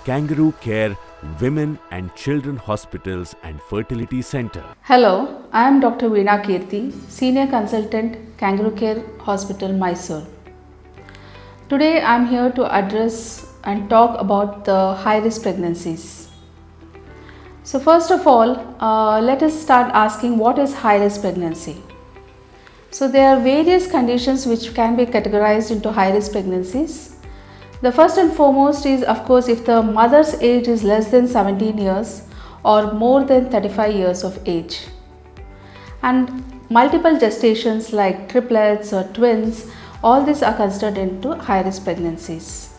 Kangaroo Care Women and Children Hospitals and Fertility Center. Hello, I am Dr. Veena Kirti, Senior Consultant, Kangaroo Care Hospital, Mysore. Today I am here to address and talk about the high-risk pregnancies. So first of all, let us start asking what is high-risk pregnancy. So there are various conditions which can be categorized into high-risk pregnancies. The first and foremost is, of course, if the mother's age is less than 17 years or more than 35 years of age. And multiple gestations like triplets or twins, all these are considered into high-risk pregnancies.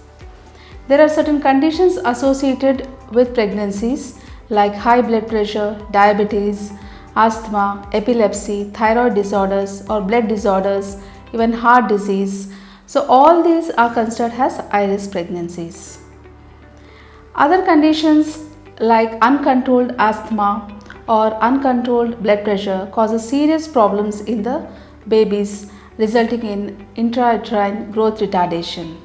There are certain conditions associated with pregnancies like high blood pressure, diabetes, asthma, epilepsy, thyroid disorders or blood disorders, even heart disease. So all these are considered as high-risk pregnancies. Other conditions like uncontrolled asthma or uncontrolled blood pressure causes serious problems in the babies, resulting in intrauterine growth retardation.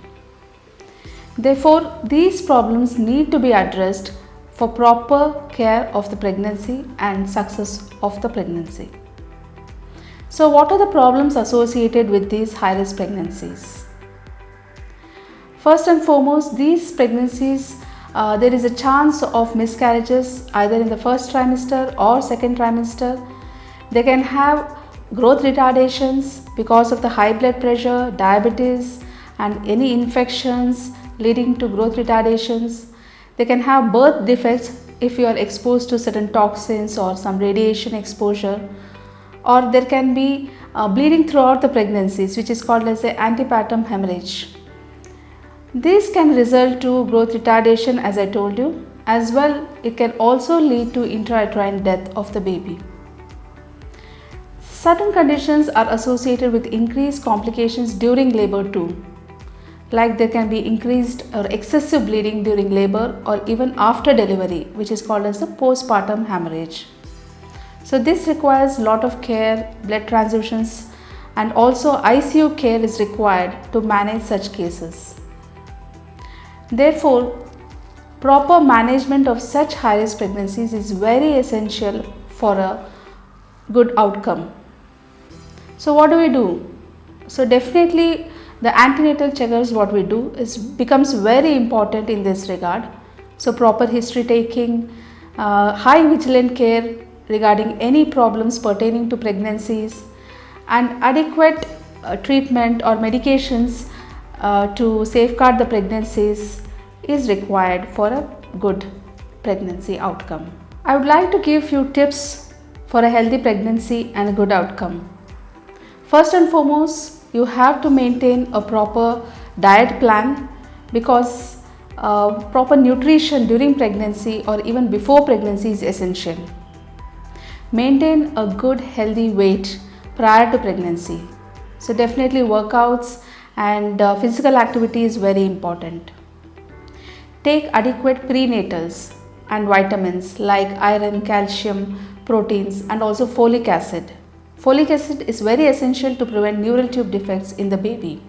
Therefore, these problems need to be addressed for proper care of the pregnancy and success of the pregnancy. So what are the problems associated with these high-risk pregnancies? First and foremost, these pregnancies, there is a chance of miscarriages either in the first trimester or second trimester. They can have growth retardations because of the high blood pressure, diabetes and any infections leading to growth retardations. They can have birth defects if you are exposed to certain toxins or some radiation exposure. Or there can be bleeding throughout the pregnancies, which is called as the antepartum hemorrhage. This can result to growth retardation, as I told you. As well, it can also lead to intrauterine death of the baby. Certain conditions are associated with increased complications during labor too. Like there can be increased or excessive bleeding during labor or even after delivery, which is called as the postpartum hemorrhage. So this requires a lot of care, blood transfusions, and also ICU care is required to manage such cases. Therefore, proper management of such high-risk pregnancies is very essential for a good outcome. So what do? So definitely the antenatal checkers, what we do is becomes very important in this regard. So proper history taking, high vigilant care regarding any problems pertaining to pregnancies, and adequate treatment or medications to safeguard the pregnancies is required for a good pregnancy outcome. I would like to give few tips for a healthy pregnancy and a good outcome. First and foremost, you have to maintain a proper diet plan because proper nutrition during pregnancy or even before pregnancy is essential. Maintain a good healthy weight prior to pregnancy. So definitely workouts and physical activity is very important. Take adequate prenatals and vitamins like iron, calcium, proteins and also folic acid. Folic acid is very essential to prevent neural tube defects in the baby.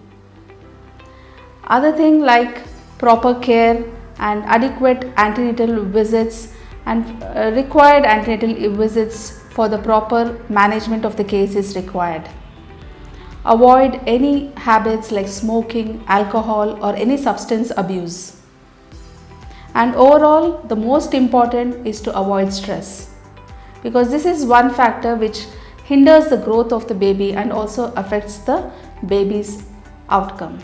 Other thing like proper care and adequate antenatal visits and required antenatal visits for the proper management of the case is required. Avoid any habits like smoking, alcohol or any substance abuse. And overall, the most important is to avoid stress because this is one factor which hinders the growth of the baby and also affects the baby's outcome.